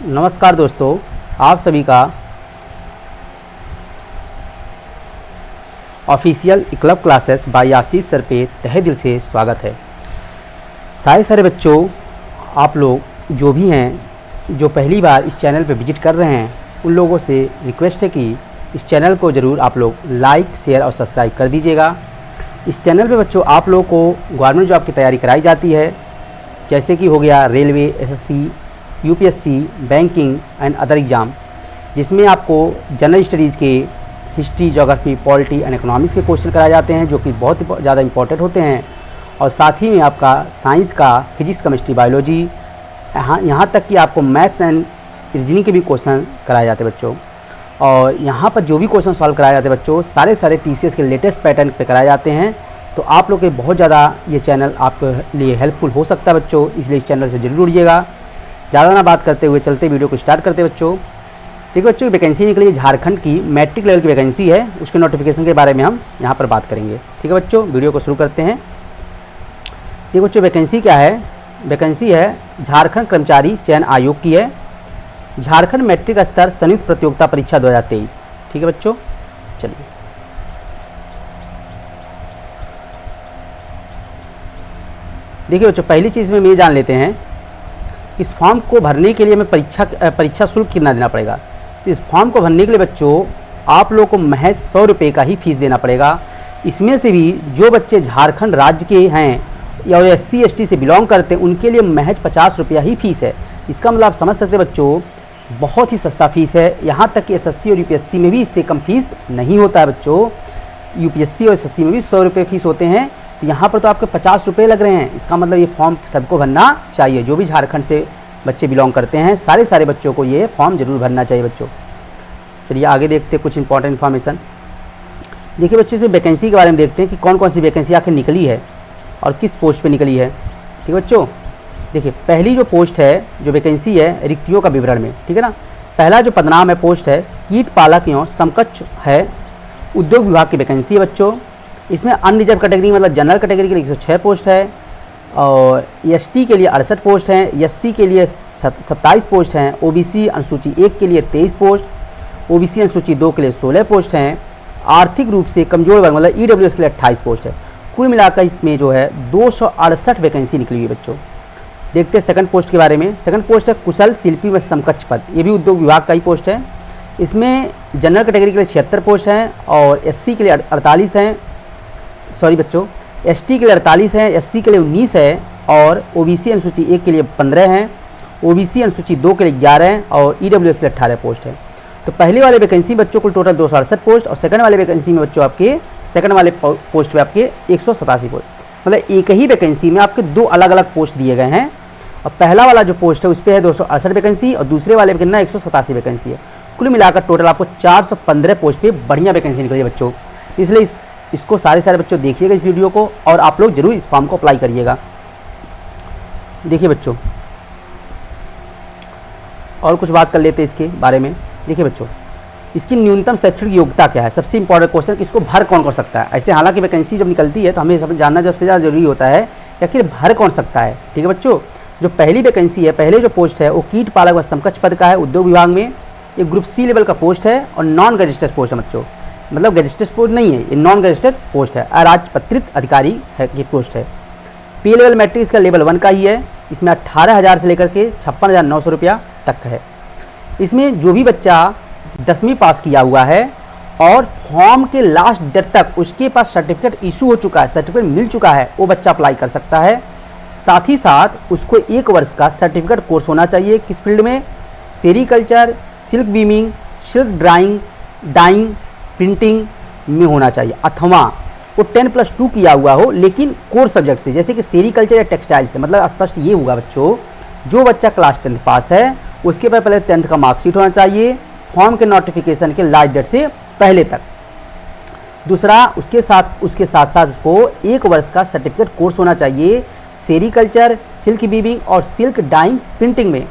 नमस्कार दोस्तों, आप सभी का ऑफिशियल क्लब क्लासेस बाय आशीष सर पे तहे दिल से स्वागत है। सारे बच्चों, आप लोग जो भी हैं जो पहली बार इस चैनल पे विजिट कर रहे हैं, उन लोगों से रिक्वेस्ट है कि इस चैनल को ज़रूर आप लोग लाइक, शेयर और सब्सक्राइब कर दीजिएगा। इस चैनल पे बच्चों आप लोगों को गवर्नमेंट जॉब की तैयारी कराई जाती है, जैसे कि हो गया railway, SSC, UPSC, banking and other exam, जिसमें आपको जनरल स्टडीज़ के history, geography, polity and economics के क्वेश्चन कराए जाते हैं, जो कि बहुत ज़्यादा इंपॉर्टेंट होते हैं। और साथ ही में आपका साइंस का फिजिक्स, केमिस्ट्री, बायोलॉजी, यहाँ तक कि आपको मैथ्स एंड रीजनिंग के भी क्वेश्चन कराए जाते हैं बच्चों। और यहाँ पर जो भी क्वेश्चन सॉल्व कराए जाते हैं बच्चों, सारे टीसीएस के लेटेस्ट पैटर्न पे कराए जाते हैं। तो आप लोग के बहुत ज़्यादा ये चैनल आपके लिए हेल्पफुल हो सकता है बच्चों, इसलिए इस चैनल से जरूर जुड़िएगा। ज़्यादा ना बात करते हुए चलते वीडियो को स्टार्ट करते बच्चों। देखिए बच्चों, वैकेंसी निकली है, झारखंड की मैट्रिक लेवल की वैकेंसी है, उसके नोटिफिकेशन के बारे में हम यहाँ पर बात करेंगे। ठीक है बच्चों, वीडियो को शुरू करते हैं। देखिए बच्चों, वैकेंसी क्या है? वैकेंसी है झारखंड कर्मचारी चयन आयोग की है, झारखंड मैट्रिक स्तर संयुक्त प्रतियोगिता परीक्षा 2023। ठीक है बच्चों, चलिए देखिए बच्चों, पहली चीज़ में ये जान लेते हैं, इस फॉर्म को भरने के लिए हमें परीक्षा शुल्क कितना देना पड़ेगा। तो इस फॉर्म को भरने के लिए बच्चों आप लोगों को महज 100 रुपये का ही फीस देना पड़ेगा। इसमें से भी जो बच्चे झारखंड राज्य के हैं या SC ST से बिलोंग करते हैं, उनके लिए महज 50 रुपया ही फीस है। इसका मतलब आप समझ सकते हैं बच्चों, बहुत ही सस्ता फीस है। यहाँ तक कि SSC और UPSC में भी इससे कम फीस नहीं होता है बच्चों। UPSC और SSC में भी 100 रुपये फीस होते हैं, तो यहाँ पर तो आपके 50 रुपये लग रहे हैं। इसका मतलब ये फॉर्म सबको भरना चाहिए, जो भी झारखंड से बच्चे बिलोंग करते हैं, सारे बच्चों को ये फॉर्म जरूर भरना चाहिए बच्चों। चलिए आगे देखते हैं कुछ इंपॉर्टेंट इन्फॉर्मेशन। देखिए बच्चों, इस वैकेंसी के बारे में देखते हैं कि कौन कौन सी वैकेंसी आखिर निकली है और किस पोस्ट पे निकली है। ठीक है बच्चों, देखिए पहली जो पोस्ट है, जो वैकेंसी है रिक्तियों का विवरण में, ठीक है ना। पहला जो पदनाम है पोस्ट है कीट पालक एवं समकक्ष है, उद्योग विभाग की वैकेंसी है बच्चों। इसमें अनरिजर्व कैटेगरी मतलब जनरल कैटेगरी के लिए 106 पोस्ट है, और ST के लिए 68 पोस्ट हैं, SC के लिए 27 पोस्ट हैं, OBC अनुसूची 1 के लिए 23 पोस्ट, OBC अनुसूची 2 के लिए 16 पोस्ट हैं, आर्थिक रूप से कमजोर वर्ग मतलब EWS के लिए 28 पोस्ट है। कुल मिलाकर इसमें जो है 268 वैकेंसी निकली हुई है बच्चों। देखते हैं सेकंड पोस्ट के बारे में। सेकंड पोस्ट है कुशल शिल्पी व समकक्ष पद, ये भी उद्योग विभाग का ही पोस्ट है। इसमें जनरल कैटेगरी के लिए 76 पोस्ट हैं, और SC के लिए 48 हैं, सॉरी बच्चों, ST के लिए 48 हैं, SC के लिए 19 है, और OBC अनुसूची 1 के लिए 15 हैं, OBC अनुसूची 2 के लिए 11 हैं, और EWS के लिए 18 पोस्ट है। तो पहले वाले वैकेंसी बच्चों कुल टोटल 268 पोस्ट, और सेकंड वाले वैकेंसी में बच्चों आपके सेकंड वाले पोस्ट पे आपके 187 पोस्ट, मतलब एक ही वैकेंसी में आपके दो अलग अलग पोस्ट दिए गए हैं। और पहला वाला जो पोस्ट है उस पर है 268 वैकेंसी, और दूसरे वाले में कितना 187 वैकेंसी है। कुल मिलाकर टोटल आपको 415 पोस्ट पे बढ़िया वैकेंसी निकली है बच्चों। इसलिए इसको सारे बच्चों देखिएगा इस वीडियो को, और आप लोग जरूर इस फॉर्म को अप्लाई करिएगा। देखिए बच्चों, और कुछ बात कर लेते हैं इसके बारे में। देखिए बच्चों, इसकी न्यूनतम शैक्षणिक योग्यता क्या है, सबसे इंपॉर्टेंट क्वेश्चन, कि इसको भर कौन कर सकता है। ऐसे हालांकि वैकेंसी जब निकलती है तो हमें सब जानना सबसे ज़्यादा जरूरी होता है कि आखिर भर कौन सकता है। ठीक है बच्चों, जो पहली वैकेंसी है, पहले जो पोस्ट है वो कीट पालक व समकक्ष पद का है, उद्योग विभाग में। ये ग्रुप C लेवल का पोस्ट है, और नॉन गजिस्टर्ड पोस्ट है बच्चों, मतलब गजिस्टर्ड पोस्ट नहीं है, ये नॉन गजिस्टर्ड पोस्ट है, अराजपत्रित अधिकारी है की पोस्ट है। P लेवल मैट्रिक इसका लेवल 1 का ही है। इसमें 18,000 से लेकर के 56,900 रुपया तक है। इसमें जो भी बच्चा 10वीं पास किया हुआ है और फॉर्म के लास्ट डेट तक उसके पास सर्टिफिकेट इशू हो चुका है, सर्टिफिकेट मिल चुका है, वो बच्चा अप्लाई कर सकता है। साथ ही साथ उसको 1 वर्ष का सर्टिफिकेट कोर्स होना चाहिए। किस फील्ड में? Sericulture, silk weaving, silk dyeing, printing में होना चाहिए, अथवा वो 10+2 किया हुआ हो, लेकिन कोर सब्जेक्ट से, जैसे कि सेरीकल्चर या टेक्सटाइल से। मतलब स्पष्ट ये होगा बच्चों, जो बच्चा क्लास 10th पास है उसके पास पहले 10th का मार्कशीट होना चाहिए, फॉर्म के नोटिफिकेशन के लास्ट डेट से पहले तक। दूसरा, उसके साथ उसको 1 वर्ष का सर्टिफिकेट कोर्स होना चाहिए सेरीकल्चर, सिल्क वीविंग और सिल्क डाइंग प्रिंटिंग में।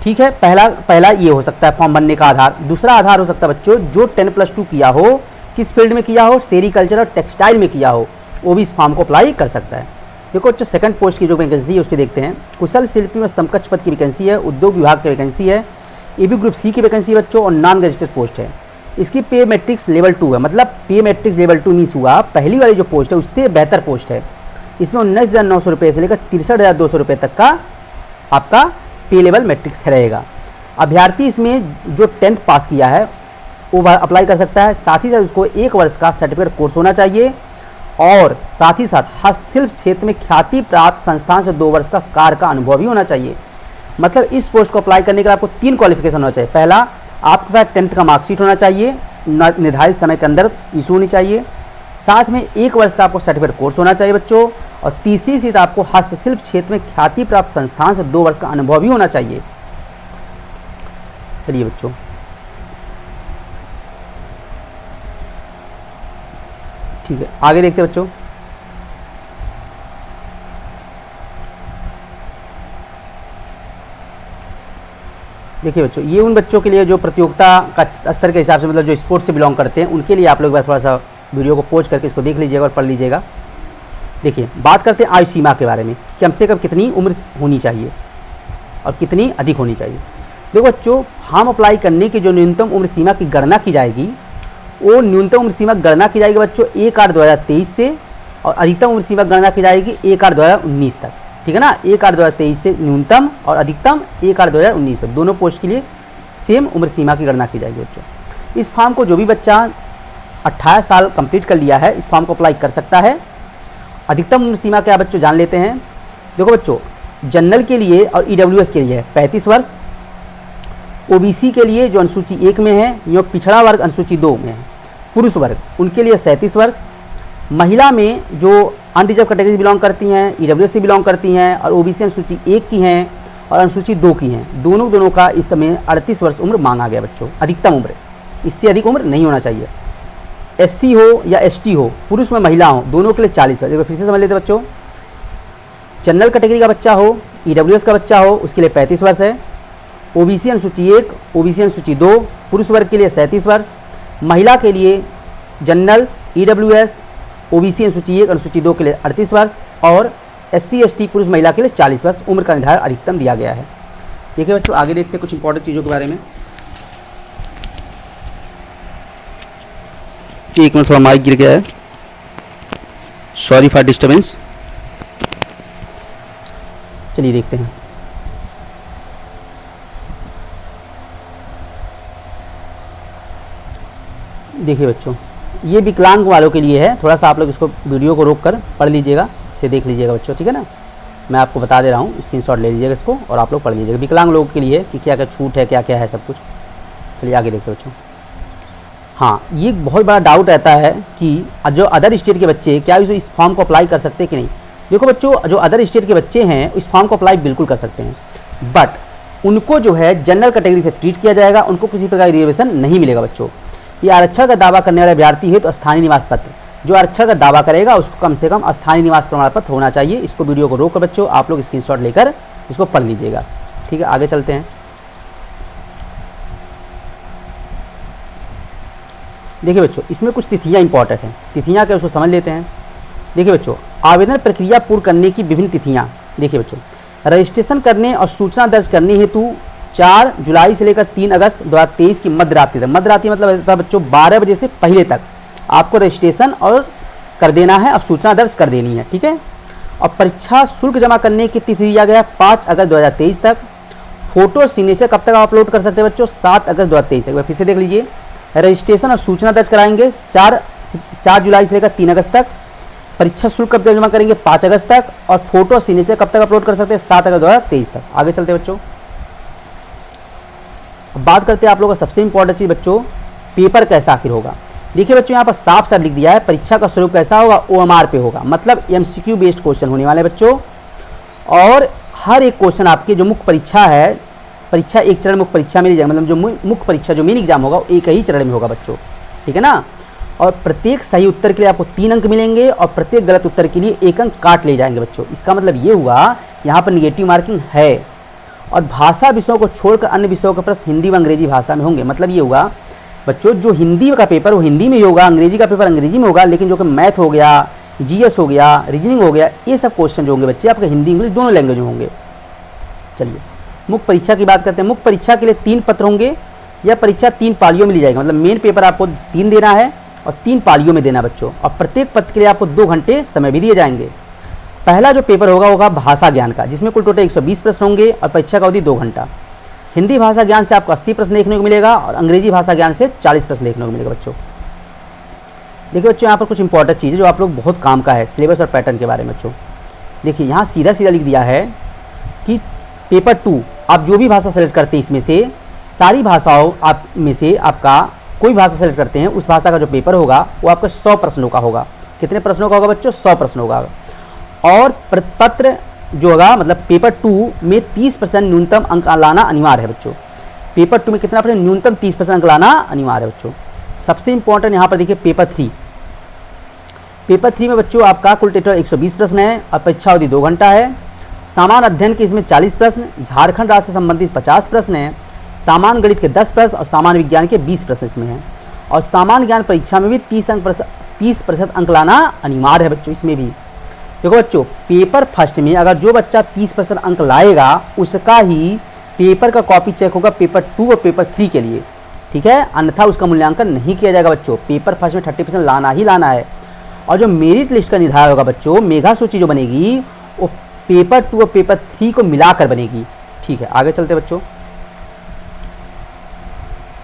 ठीक है, पहला ये हो सकता है फॉर्म भरने का आधार। दूसरा आधार हो सकता है बच्चों, जो 10+2 किया हो, किस फील्ड में किया हो, सेरीकल्चर और टेक्सटाइल में किया हो, वो भी इस फॉर्म को अप्लाई कर सकता है। देखो बच्चों सेकंड पोस्ट की जो वैकेंसी है उस पर देखते हैं। कुशल शिल्पी में समकक्ष पद की वैकेंसी है, उद्योग विभाग की वैकेंसी है, एबी ग्रुप सी की वैकेंसी है बच्चों, और नॉन रजिस्टर्ड पोस्ट है। इसकी पे मैट्रिक्स लेवल 2 है, मतलब पे मैट्रिक्स लेवल 2 मीन्स हुआ पहली वाली जो पोस्ट है उससे बेहतर पोस्ट है। इसमें 19,900 रुपये से लेकर 63,200 रुपये तक का आपका पे लेवल मैट्रिक्स रहेगा। अभ्यर्थी इसमें जो 10th पास किया है वो अप्लाई कर सकता है। साथ ही साथ उसको 1 वर्ष का सर्टिफिकेट कोर्स होना चाहिए और साथ ही साथ हस्तशिल्प क्षेत्र में ख्याति प्राप्त संस्थान से 2 वर्ष का कार्य का अनुभव भी होना चाहिए। मतलब इस पोस्ट को अप्लाई करने के लिए आपको 3 क्वालिफिकेशन होना चाहिए। पहला, आपके पास 10th का मार्कशीट होना चाहिए, निर्धारित समय के अंदर इशू होनी चाहिए। साथ में 1 वर्ष का आपको सर्टिफिकेट कोर्स होना चाहिए बच्चों, और तीसरी चीज़ आपको हस्तशिल्प क्षेत्र में ख्याति प्राप्त संस्थान से 2 वर्ष का अनुभव भी होना चाहिए। चलिए बच्चों, ठीक है आगे देखते हैं बच्चों। देखिए बच्चों, ये उन बच्चों के लिए जो प्रतियोगिता का स्तर के हिसाब से, मतलब जो स्पोर्ट्स से बिलोंग करते हैं, उनके लिए आप लोग थोड़ा सा वीडियो को पॉज करके इसको देख लीजिएगा और पढ़ लीजिएगा। देखिए, बात करते हैं आयु सीमा के बारे में, कम से कम कितनी उम्र होनी चाहिए और कितनी अधिक होनी चाहिए। देखो बच्चों, फॉर्म अप्लाई करने की जो न्यूनतम उम्र सीमा की गणना की जाएगी, वो न्यूनतम उम्र सीमा गणना की जाएगी बच्चों 1/8/2023 से, और अधिकतम उम्र सीमा गणना की जाएगी 1/8/2019 तक। ठीक है ना, 1/8/2023 से न्यूनतम और अधिकतम 1/8/2019 तक, दोनों पोस्ट के लिए सेम उम्र सीमा की गणना की जाएगी बच्चों। इस फॉर्म को जो भी बच्चा 18 साल कंप्लीट कर लिया है, इस फॉर्म को अप्लाई कर सकता है। अधिकतम उम्र सीमा क्या बच्चों जान लेते हैं। देखो बच्चों, जनरल के लिए और ईडब्ल्यूएस के लिए 35 वर्ष, ओबीसी के लिए जो अनुसूची 1 में है, या पिछड़ा वर्ग अनुसूची 2 में है, पुरुष वर्ग उनके लिए 37 वर्ष, महिला में जो अनरिजर्व कैटेगरी से बिलोंग करती हैं, ईडब्ल्यूएस से बिलोंग करती हैं और ओबीसी अनुसूची 1 की हैं और अनुसूची 2 की हैं, दोनों का इस समय 38 वर्ष उम्र मांगा गया बच्चों, अधिकतम उम्र, इससे अधिक उम्र नहीं होना चाहिए। एससी हो या एसटी हो, पुरुष में महिला हो, दोनों के लिए 40 वर्ष। फिर से समझ लेते बच्चों, जनरल कैटेगरी का बच्चा हो, ईडब्ल्यूएस का बच्चा हो, उसके लिए 35 वर्ष है। ओबीसी अनुसूची 1, ओबीसी अनुसूची 2, पुरुष वर्ग के लिए 37 वर्ष, महिला के लिए जनरल, ईडब्ल्यूएस, ओबीसी अनुसूची 1, अनुसूची 2 के लिए 38 वर्ष, और एससी एसटी पुरुष महिला के लिए 40 वर्ष उम्र का निर्धारण अधिकतम दिया गया है। देखिए बच्चों, आगे देखते हैं कुछ इंपॉर्टेंट चीज़ों के बारे में। एक मिनट, थोड़ा माइक गिर गया है, सॉरी फॉर डिस्टर्बेंस। चलिए देखते हैं। देखिए बच्चों, ये विकलांग वालों के लिए है, थोड़ा सा आप लोग इसको वीडियो को रोक कर पढ़ लीजिएगा, इसे देख लीजिएगा बच्चों, ठीक है ना। मैं आपको बता दे रहा हूँ, स्क्रीनशॉट ले लीजिएगा इसको और आप लोग पढ़ लीजिएगा। विकलांग लोगों के लिए कि क्या क्या छूट है, क्या क्या है सब कुछ। चलिए आगे देखते बच्चों। हाँ, ये बहुत बड़ा डाउट रहता है कि जो अदर स्टेट के बच्चे क्या इस फॉर्म को अप्लाई कर सकते हैं कि नहीं। देखो बच्चों, जो अदर स्टेट के बच्चे हैं इस फॉर्म को अप्लाई बिल्कुल कर सकते हैं, बट उनको जो है जनरल कैटेगरी से ट्रीट किया जाएगा, उनको किसी प्रकार की रिजर्वेशन नहीं मिलेगा बच्चों। ये आरक्षण का दावा करने वाले अभ्यर्थी है तो स्थानीय निवास पत्र, जो आरक्षण का दावा करेगा उसको कम से कम स्थानीय निवास प्रमाण पत्र होना चाहिए। इसको वीडियो को रोककर बच्चों आप लोग स्क्रीनशॉट लेकर इसको पढ़ लीजिएगा, ठीक है। आगे चलते हैं। देखिए बच्चों, इसमें कुछ तिथियां इंपॉर्टेंट हैं, तिथियां क्या उसको समझ लेते हैं। देखिए बच्चों, आवेदन प्रक्रिया पूर्ण करने की विभिन्न तिथियां। देखिए बच्चों, रजिस्ट्रेशन करने और सूचना दर्ज करने हेतु 4 जुलाई से लेकर 3 अगस्त 2023 की मध्य रात्रि तक, मध्य रात्रि मतलब होता है बच्चों 12 बजे से पहले तक आपको रजिस्ट्रेशन और कर देना है, अब सूचना दर्ज कर देनी है, ठीक है। और परीक्षा शुल्क जमा करने की तिथि दिया गया 5 अगस्त 2023 तक। फोटो सिग्नेचर कब तक आप अपलोड कर सकते हैं बच्चों, 7 अगस्त 2023 तक। फिर से देख लीजिए, रजिस्ट्रेशन और सूचना दर्ज कराएंगे 4 जुलाई से लेकर 3 अगस्त तक। परीक्षा शुल्क कब जमा करेंगे 5 अगस्त तक, और फोटो सिग्नेचर कब तक अपलोड कर सकते हैं 7 अगस्त 2023 तक। आगे चलते हैं बच्चों, अब बात करते हैं आप लोगों का सबसे इंपॉर्टेंट चीज बच्चों, पेपर कैसा आखिर होगा। देखिए बच्चों, यहाँ पर साफ साफ लिख दिया है परीक्षा का स्वरूप कैसा होगा, OMR पे होगा, मतलब MCQ बेस्ड क्वेश्चन होने वाले बच्चों। और हर एक क्वेश्चन आपके जो मुख्य परीक्षा है, परीक्षा एक चरण मुख्य परीक्षा में ली जाएगी, मतलब जो मुख्य परीक्षा जो मेन एग्जाम होगा वो एक ही चरण में होगा बच्चों, ठीक है ना। और प्रत्येक सही उत्तर के लिए आपको 3 अंक मिलेंगे और प्रत्येक गलत उत्तर के लिए 1 अंक काट ले जाएंगे बच्चों। इसका मतलब ये हुआ यहाँ पर निगेटिव मार्किंग है। और भाषा विषयों को छोड़कर अन्य विषयों के प्रश्न हिंदी व अंग्रेजी भाषा में होंगे। मतलब ये होगा बच्चों, जो हिंदी का पेपर वो हिंदी में ही होगा, अंग्रेजी का पेपर अंग्रेजी में होगा, लेकिन जो कि मैथ हो गया जीएस हो गया, रीजनिंग हो गया, ये सब क्वेश्चन जो होंगे बच्चे आपके हिंदी इंग्लिश दोनों लैंग्वेज में होंगे। चलिए मुख्य परीक्षा की बात करते हैं। मुख्य परीक्षा के लिए 3 पत्र होंगे। यह परीक्षा 3 पालियों में ली जाएगी, मतलब मेन पेपर आपको 3 देना है और 3 पालियों में देना बच्चों, और प्रत्येक पत्र के लिए आपको 2 घंटे समय भी दिए जाएंगे। पहला जो पेपर होगा भाषा ज्ञान का, जिसमें कुल टोटल 120 प्रश्न होंगे और परीक्षा का अवधि 2 घंटा। हिंदी भाषा ज्ञान से आपको 80 प्रश्न देखने को मिलेगा और अंग्रेजी भाषा ज्ञान से 40 प्रश्न देखने को मिलेगा बच्चों। देखिए बच्चों यहाँ पर कुछ इंपॉर्टेंट चीज़ें जो आप लोग बहुत काम का है सिलेबस और पैटर्न के बारे में बच्चों। देखिए यहाँ सीधा सीधा लिख दिया है कि पेपर 2 आप जो भी भाषा सेलेक्ट करते हैं इसमें से सारी भाषाओं आप में से आपका कोई भाषा सेलेक्ट करते हैं उस भाषा का जो पेपर होगा वो आपका 100 प्रश्नों का होगा। कितने प्रश्नों का होगा बच्चों? 100 प्रश्नों का। और पत्र जो होगा मतलब पेपर 2 में 30% न्यूनतम अंक लाना अनिवार्य है बच्चों। पेपर 2 में कितना आपने न्यूनतम 30% अंक लाना अनिवार्य है बच्चों। सबसे इंपॉर्टेंट यहाँ पर देखिए पेपर 3। पेपर 3 में बच्चों आपका कुल टोटल 120 प्रश्न है और परीक्षा अवधि 2 घंटा है। सामान्य अध्ययन के इसमें 40 प्रश्न, झारखंड राज्य से संबंधित 50 प्रश्न हैं, सामान्य गणित के 10 प्रश्न और सामान्य विज्ञान के 20 प्रश्न इसमें हैं। और सामान्य ज्ञान परीक्षा में भी 30% अंक लाना अनिवार्य है बच्चों। इसमें भी देखो बच्चों पेपर फर्स्ट में अगर जो बच्चा 30% अंक लाएगा उसका ही पेपर का कॉपी चेक होगा पेपर 2 और पेपर 3 के लिए, ठीक है, अन्यथा उसका मूल्यांकन नहीं किया जाएगा बच्चों। पेपर फर्स्ट में 30% लाना ही लाना है। और जो मेरिट लिस्ट का निर्धारण होगा बच्चों, मेगा सूची जो बनेगी वो पेपर 2 और पेपर 3 को मिलाकर बनेगी, ठीक है। आगे चलते बच्चों।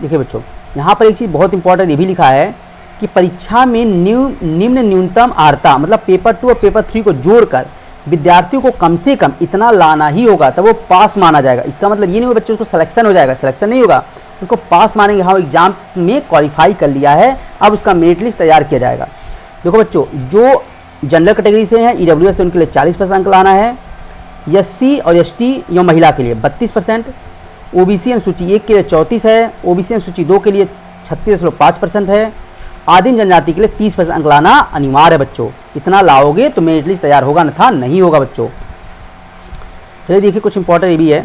देखिए बच्चों यहाँ पर एक चीज़ बहुत इंपॉर्टेंट ये भी लिखा है कि परीक्षा में निम्न न्यूनतम आर्ता मतलब पेपर 2 और पेपर 3 को जोड़कर विद्यार्थियों को कम से कम इतना लाना ही होगा तब वो पास माना जाएगा। इसका मतलब ये नहीं होगा बच्चों उसको सिलेक्शन हो जाएगा, सिलेक्शन नहीं होगा, उसको पास मानेंगे। हाँ एग्जाम में क्वालिफाई कर लिया है, अब उसका मेरिट लिस्ट तैयार किया जाएगा। देखो बच्चों जो जनरल कैटेगरी से हैं EWS से उनके लिए 40% अंक लाना है, SC और ST या महिला के लिए 32%, OBC अनुसूची 1 के लिए 34 है, OBC अनुसूची 2 के लिए 36.5% है, आदिम जनजाति के लिए 30% अंक लाना अनिवार्य है बच्चों। इतना लाओगे तो मेरिट लिस्ट तैयार होगा अन्यथा नहीं होगा बच्चों। चलिए देखिए कुछ इंपॉर्टेंट ये भी है।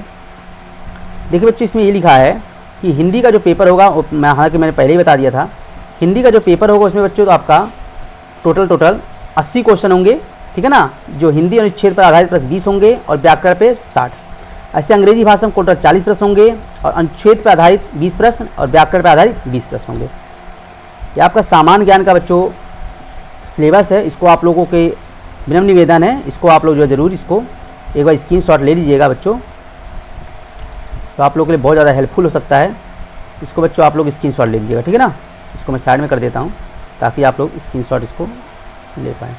देखिए बच्चों इसमें ये लिखा है कि हिंदी का जो पेपर होगा हालांकि मैंने पहले ही बता दिया था, हिंदी का जो पेपर होगा उसमें बच्चों तो आपका टोटल 80 क्वेश्चन होंगे, ठीक है ना, जो हिंदी अनुच्छेद पर आधारित प्लस 20 होंगे और व्याकरण पे 60। ऐसे अंग्रेजी भाषा में टोटल 40 प्रश्न होंगे और अनुच्छेद पर आधारित 20 प्रश्न और व्याकरण पर आधारित 20 प्रश्न होंगे। ये आपका सामान्य ज्ञान का बच्चों सिलेबस है। इसको आप लोगों के विनम्र निवेदन है, इसको आप लोग जो है ज़रूर इसको एक बार स्क्रीनशॉट ले लीजिएगा बच्चों, तो आप लोगों के लिए बहुत ज़्यादा हेल्पफुल हो सकता है। इसको बच्चों आप लोग स्क्रीनशॉट ले लीजिएगा, ठीक है ना। इसको मैं साइड में कर देता हूँ ताकि आप लोग स्क्रीनशॉट इसको ले पाएँ।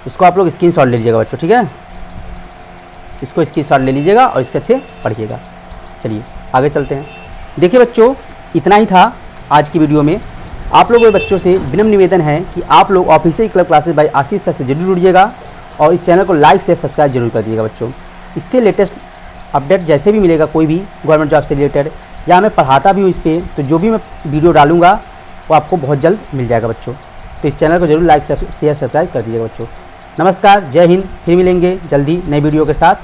इसको आप लोग स्क्रीनशॉट ले लीजिएगा बच्चों, ठीक है। इसको स्क्रीनशॉट ले लीजिएगा और इससे अच्छे पढ़िएगा। चलिए आगे चलते हैं। देखिए बच्चों इतना ही था आज की वीडियो में। आप लोगों के बच्चों से विनम्र निवेदन है कि आप लोग ऑफिशियल क्लब क्लासेस बाय आशीष सर से जरूर जुड़िएगा और इस चैनल को लाइक से सब्सक्राइब जरूर कर दीजिएगा बच्चों। इससे लेटेस्ट अपडेट जैसे भी मिलेगा कोई भी गवर्नमेंट जॉब से रिलेटेड या मैं पढ़ाता भी हूँ इस पर, तो जो भी मैं वीडियो डालूंगा वो आपको बहुत जल्द मिल जाएगा बच्चों। तो इस चैनल को जरूर लाइक शेयर सब्सक्राइब कर दीजिएगा बच्चों। नमस्कार, जय हिंद। फिर मिलेंगे जल्दी नई वीडियो के साथ।